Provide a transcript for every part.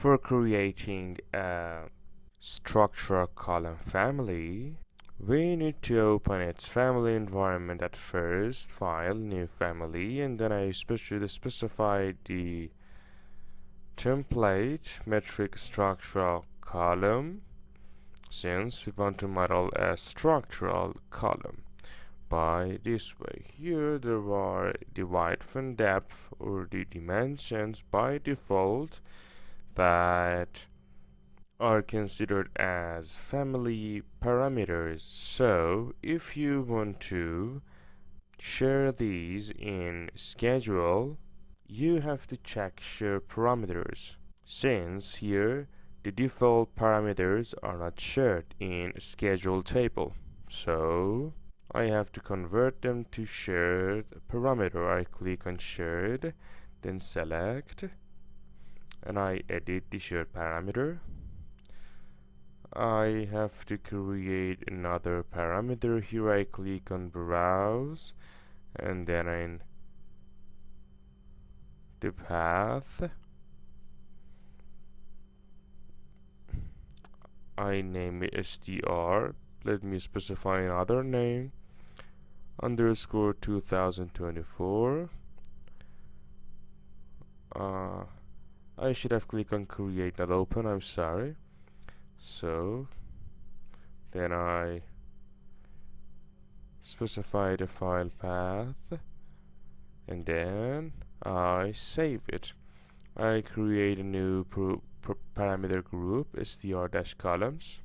For creating a structure column family, we need to open its family environment at first, file, new family, and then I should specify the template metric structural column since we want to model a structural column by this way. Here there are the width and depth or the dimensions by default that are considered as family parameters. So if you want to share these in schedule, you have to check share parameters, since here the default parameters are not shared in schedule table. So I have to convert them to shared parameter. I click on shared, then select, and I edit the shared parameter. I have to create another parameter. Here I click on browse, and then in the path I name it str. Let me specify another name, underscore 2024. I should have clicked on create, not open, I'm sorry. So then I specify the file path, and then I save it. I create a new parameter group, str-columns,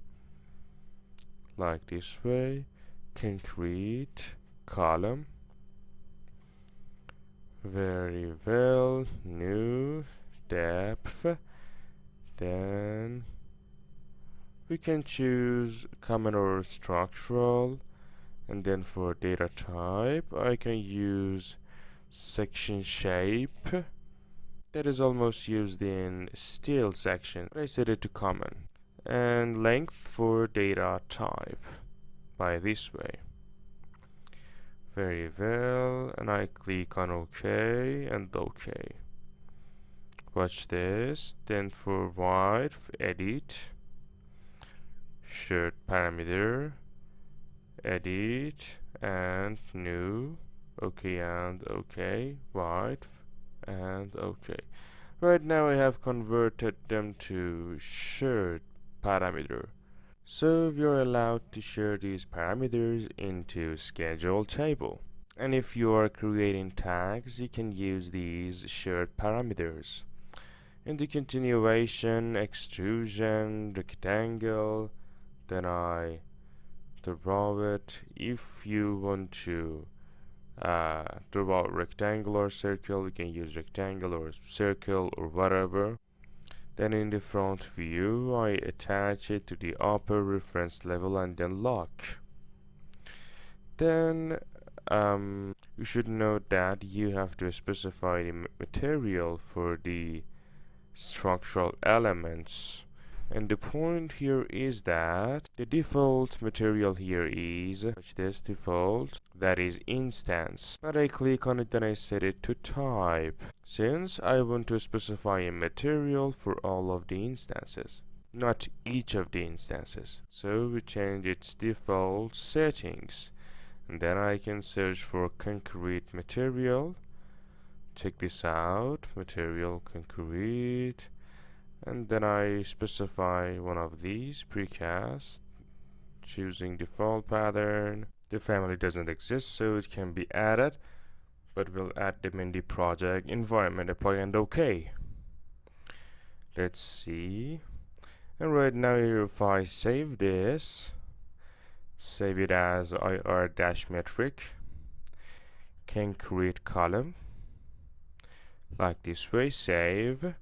like this way. Concrete column. Very well. New depth. Then we can choose common or structural, and then for data type I can use section shape. That is almost used in steel section. I set it to common. And length for data type by this way. Very well, and I click on OK and OK. Watch this. Then for width, edit, shared parameter, edit, and new, OK and OK, width, and OK. Right now I have converted them to shared parameter. So we are allowed to share these parameters into schedule table. And if you are creating tags, you can use these shared parameters. In the continuation, extrusion, rectangle, then I draw it. If you want to draw a rectangle or circle, you can use rectangle or circle or whatever. Then in the front view, I attach it to the upper reference level and then lock. Then you should note that you have to specify the material for the structural elements. And the point here is that the default material here is this default, that is instance. But I click on it, then I set it to type, since I want to specify a material for all of the instances, not each of the instances. So we change its default settings, and then I can search for concrete material. Check this out, material concrete, and then I specify one of these precast, choosing default pattern. The family doesn't exist, so it can be added, but we'll add them in the project environment. Apply and OK. Let's see. And right now here, if I save this, save it as ir-metric concrete column, like this way, save.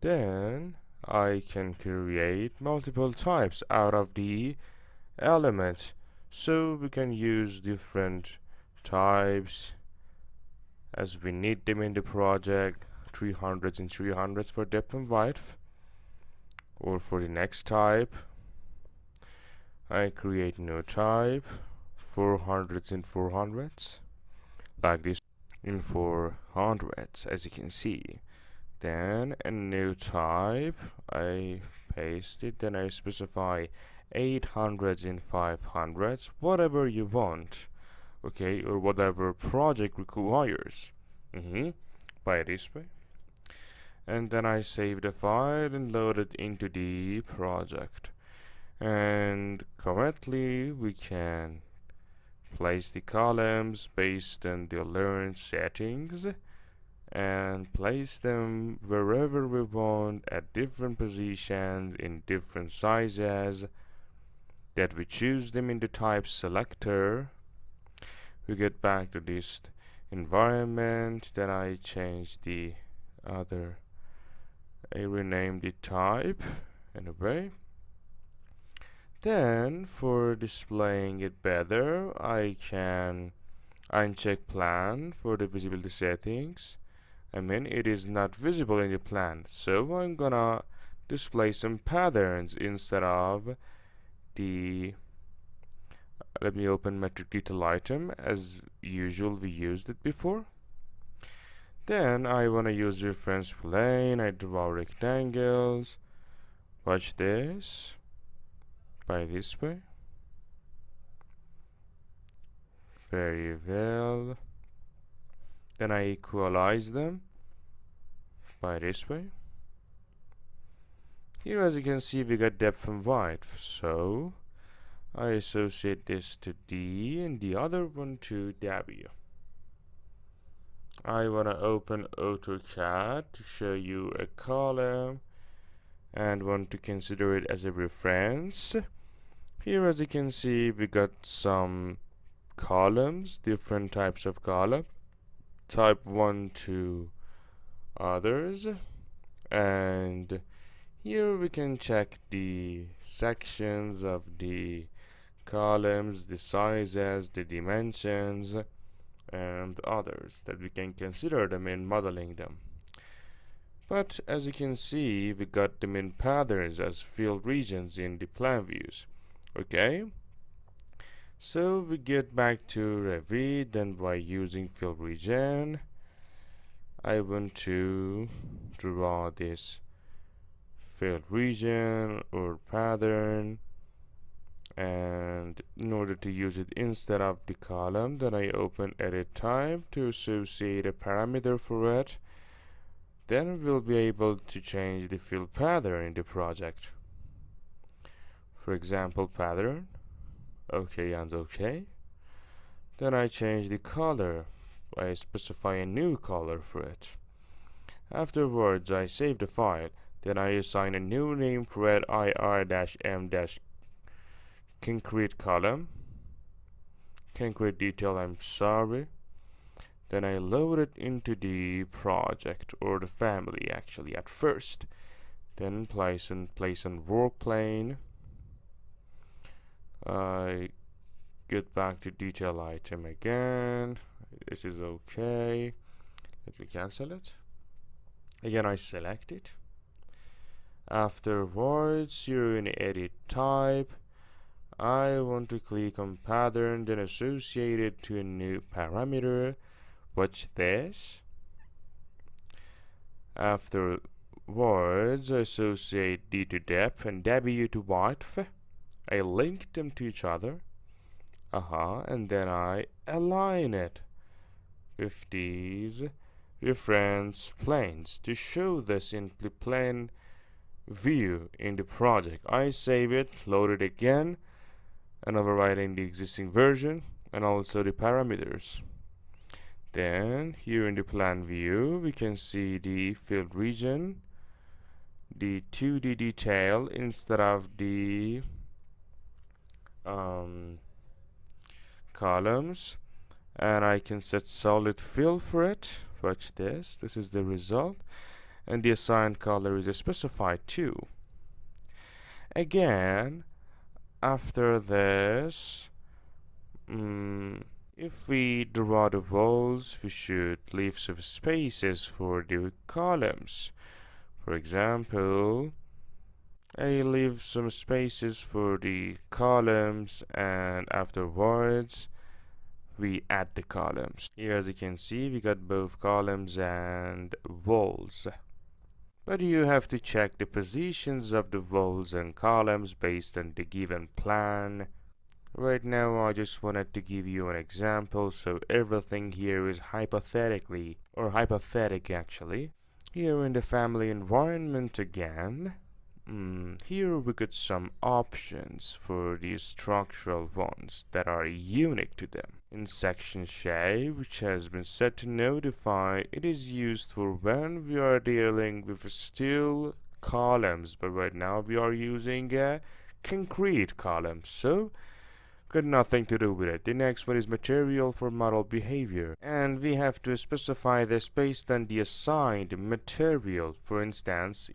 Then I can create multiple types out of the element, so we can use different types as we need them in the project. 300s and 300s for depth and width, or for the next type I create new type, 400s and 400s, like this in 400s, as you can see. Then a new type, I paste it, then I specify 800s and 500s, whatever you want, okay, or whatever project requires. By this way. And then I save the file and load it into the project. And currently we can place the columns based on the learned settings and place them wherever we want at different positions in different sizes that we choose them in the type selector. We get back to this environment, then I change the other, I rename the type anyway. Then for displaying it better, I can uncheck plan for the visibility settings. I mean, it is not visible in the plan, so I'm gonna display some patterns instead of the, let me open metric detail item. As usual, we used it before. Then I wanna use reference plane. I draw rectangles. Watch this. By this way. Very well. Then I equalize them by this way. Here, as you can see, we got depth and width, so I associate this to D and the other one to W. I want to open AutoCAD to show you a column and want to consider it as a reference. Here, as you can see, we got some columns, different types of column, type 1 to others, and here we can check the sections of the columns, the sizes, the dimensions, and others that we can consider them in modeling them. But as you can see, we got them in patterns as field regions in the plan views. Okay, so we get back to Revit. Then by using field region, I want to draw this field region or pattern, and in order to use it instead of the column, then I open edit type to associate a parameter for it. Then we'll be able to change the field pattern in the project. For example, pattern, OK and OK. Then I change the color. I specify a new color for it. Afterwards, I save the file. Then I assign a new name for it, ir-m-concrete column. Concrete detail, I'm sorry. Then I load it into the project, or the family actually at first. Then place on work plane. I get back to detail item again. This is okay. Let me cancel it. Again, I select it. Afterwards, here in edit type, I want to click on pattern, then associate it to a new parameter. Watch this. Afterwards, associate D to depth and W to width. I link them to each other. And then I align it with these reference planes to show the simply plane view in the project. I save it, load it again, and overriding the existing version and also the parameters. Then here in the plan view, we can see the field region, the 2D detail instead of the columns, and I can set solid fill for it. Watch this. This is the result, and the assigned color is specified too. Again, after this, if we draw the walls, we should leave some spaces for the columns. For example, I leave some spaces for the columns, and afterwards we add the columns. Here, as you can see, we got both columns and walls. But you have to check the positions of the walls and columns based on the given plan. Right now I just wanted to give you an example, so everything here is hypothetically, or hypothetic actually. Here in the family environment again, here we got some options for these structural ones that are unique to them. In section shape, which has been set to notify, it is used for when we are dealing with steel columns, but right now we are using concrete columns, so got nothing to do with it. The next one is material for model behavior, and we have to specify this based on the assigned material. For instance,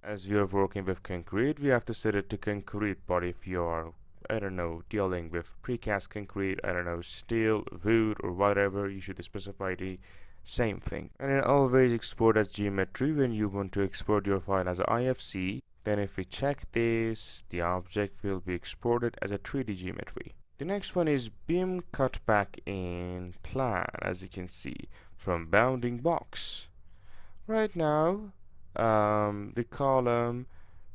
as we are working with concrete, we have to set it to concrete, but if you are, I don't know, dealing with precast concrete, I don't know, steel, wood, or whatever, you should specify the same thing. And then always export as geometry when you want to export your file as IFC. Then if we check this, the object will be exported as a 3D geometry. The next one is beam cutback in plan, as you can see, from bounding box. Right now, the column,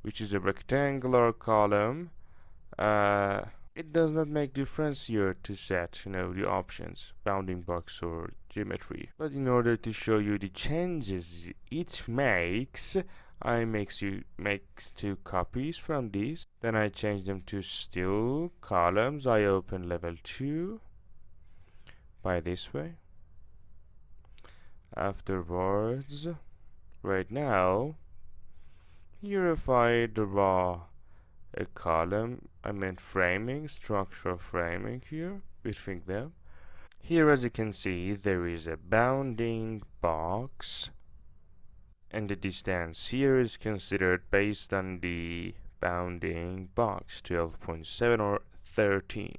which is a rectangular column, it does not make difference here to set, the options, bounding box or geometry. But in order to show you the changes it makes, I make two copies from these. Then I change them to steel columns. I open level 2 by this way. Afterwards, right now, here if I draw a column, I meant framing, structural framing here between them. Here, as you can see, there is a bounding box, and the distance here is considered based on the bounding box, 12.7 or 13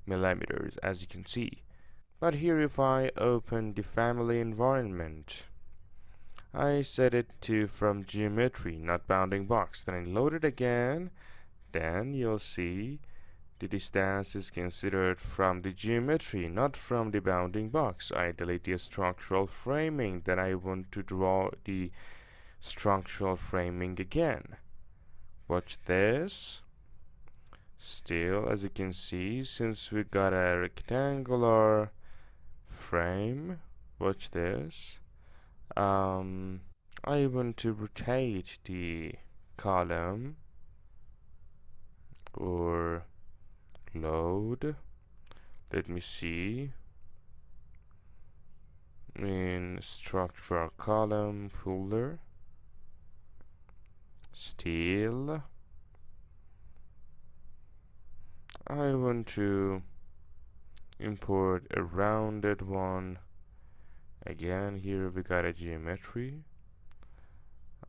millimeters, as you can see. But here if I open the family environment, I set it to from geometry, not bounding box. Then I load it again. Then you'll see the distance is considered from the geometry, not from the bounding box. I delete the structural framing. Then I want to draw the structural framing again. Watch this. Still, as you can see, since we got a rectangular frame, watch this. I want to rotate the column or load. Let me see. In structural column folder, steel. I want to import a rounded one. Again, here we got a geometry.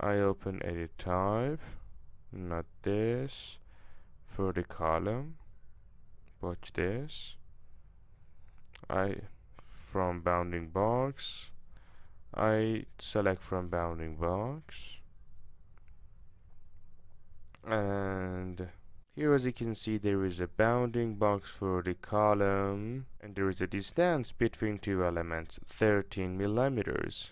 I open edit type, not this, for the column. Watch this. From bounding box, I select from bounding box, and here, as you can see, there is a bounding box for the column, and there is a distance between two elements, 13 millimeters,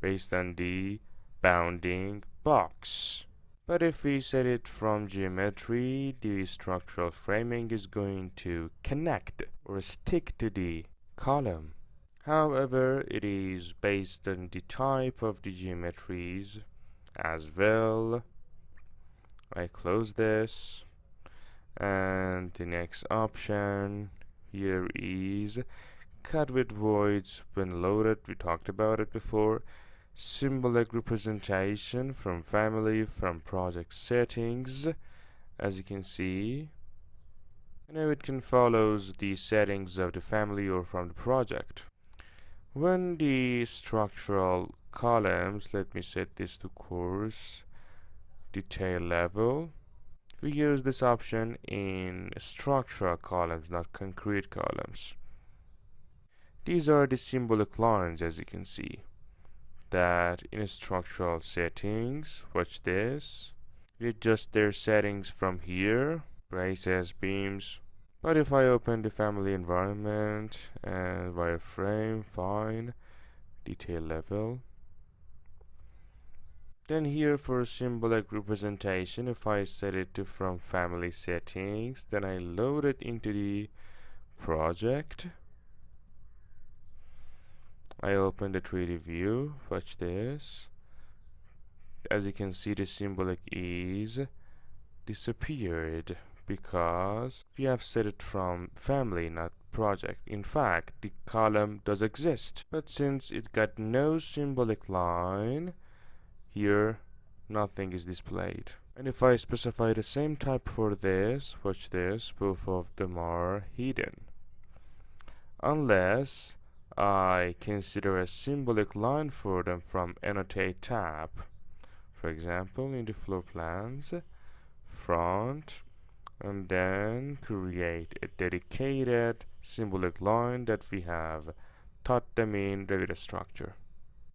based on the bounding box. But if we set it from geometry, the structural framing is going to connect or stick to the column. However, it is based on the type of the geometries as well. I close this, and the next option here is cut with voids when loaded. We talked about it before. Symbolic representation from family, from project settings, as you can see. Now it can follow the settings of the family or from the project. When the structural columns, let me set this to coarse detail level. We use this option in structural columns, not concrete columns. These are the symbolic lines, as you can see, that in structural settings, watch this, we adjust their settings from here, braces, beams. But if I open the family environment and wireframe, fine, detail level, Then here for symbolic representation, if I set it to from family settings, then I load it into the project. I open the 3D view. Watch this. As you can see, the symbolic is disappeared because we have set it from family, not project. In fact, the column does exist, but since it got no symbolic line, here nothing is displayed. And if I specify the same type for this, watch this, both of them are hidden. Unless I consider a symbolic line for them from Annotate tab. For example, in the floor plans, front, and then create a dedicated symbolic line that we have taught them in Revit structure.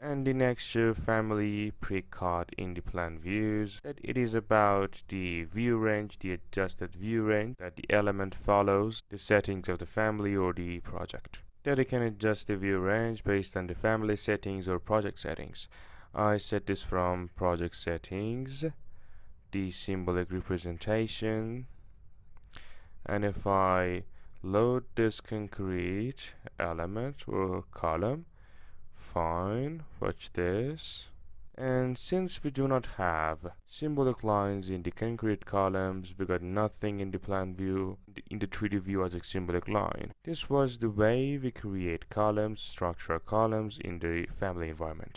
And the next show family pre-cut in the plan views, that it is about the view range, the adjusted view range that the element follows the settings of the family or the project. That it can adjust the view range based on the family settings or project settings. I set this from project settings, the symbolic representation, and if I load this concrete element or column, fine, watch this. And since we do not have symbolic lines in the concrete columns, we got nothing in the plan view, in the 3D view as a symbolic line. This was the way we create columns, structural columns in the family environment.